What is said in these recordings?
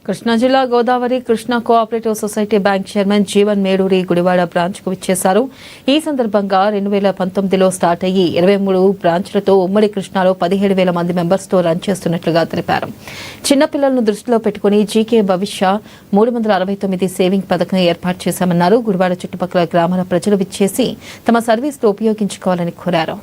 కృష్ణా జిల్లా Godavari Krishna cooperative society bank chairman Jeevan Meduri Gudivada branch కు విచ్చేశారు. ఈ సందర్భంగా 2019లో స్టార్ట్ అయ్యి 23 బ్రాంచ్లతో ఉమ్మడి కృష్ణాలో 17,000 మంది మెంబర్స్ తో రన్ చేస్తున్నట్లుగా తెలిపారు. చిన్నపిల్లలను దృష్టిలో పెట్టుకుని జీకే భవిష్య 369 సేవింగ్ పథకం ఏర్పాటు చేశామన్నారు. గుడివాడ చుట్టుపక్కల గ్రామాల ప్రజలు విచ్చేసి తమ సర్వీసులు ఉపయోగించుకోవాలని కోరారు.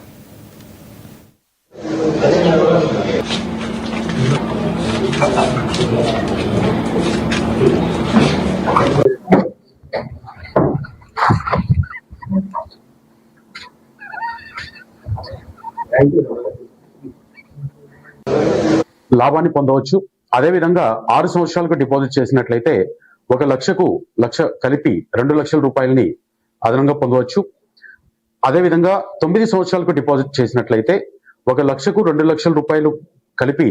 లాభాన్ని పొందవచ్చు. అదేవిధంగా 6 సంవత్సరాలకు డిపాజిట్ చేసినట్లయితే 1 లక్షకు లక్ష కలిపి 2 లక్షల రూపాయలని అదనంగా పొందవచ్చు. అదేవిధంగా 9 సంవత్సరాలకు డిపాజిట్ చేసినట్లయితే 1 లక్షకు 2 లక్షల రూపాయలు కలిపి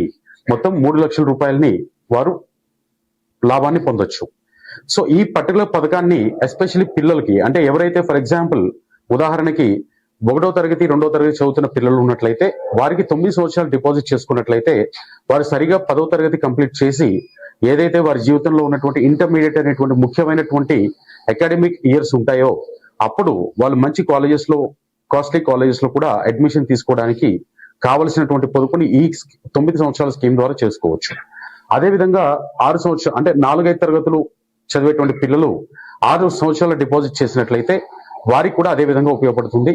మొత్తం 3 లక్షల రూపాయలని వారు లాభాన్ని పొందొచ్చు. సో ఈ పర్టికులర్ పథకాన్ని ఎస్పెషల్లీ పిల్లలకి, అంటే ఎవరైతే ఫర్ ఎగ్జాంపుల్ ఉదాహరణకి 1వ తరగతి 2వ తరగతి చదువుతున్న పిల్లలు ఉన్నట్లయితే వారికి 9 సంవత్సరాలు డిపాజిట్ చేసుకున్నట్లయితే వారు సరిగా 10వ తరగతి కంప్లీట్ చేసి ఏదైతే వారి జీవితంలో ఉన్నటువంటి ఇంటర్మీడియట్ అనేటువంటి ముఖ్యమైనటువంటి అకాడమిక్ ఇయర్స్ ఉంటాయో అప్పుడు వాళ్ళు మంచి కాలేజెస్ లో, కాస్ట్లీ కాలేజెస్ లో కూడా అడ్మిషన్ తీసుకోవడానికి కావలసినటువంటి పొదుపుని ఈ 9 సంవత్సరాల స్కీమ్ ద్వారా చేసుకోవచ్చు. అదేవిధంగా 6 సంవత్సరాలు అంటే 4-5 తరగతులు చదివేటువంటి పిల్లలు 6 సంవత్సరాల డిపాజిట్ చేసినట్లయితే వారికి కూడా అదే విధంగా ఉపయోగపడుతుంది.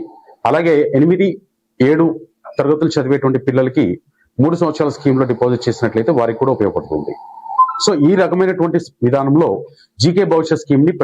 అలాగే 8-7 తరగతులు చదివేటువంటి పిల్లలకి 3 సంవత్సరాల స్కీమ్ లో డిపాజిట్ చేసినట్లయితే వారికి కూడా ఉపయోగపడుతుంది. సో ఈ రకమైనటువంటి విధానంలో జీకే భవిష్య స్కీమ్ ని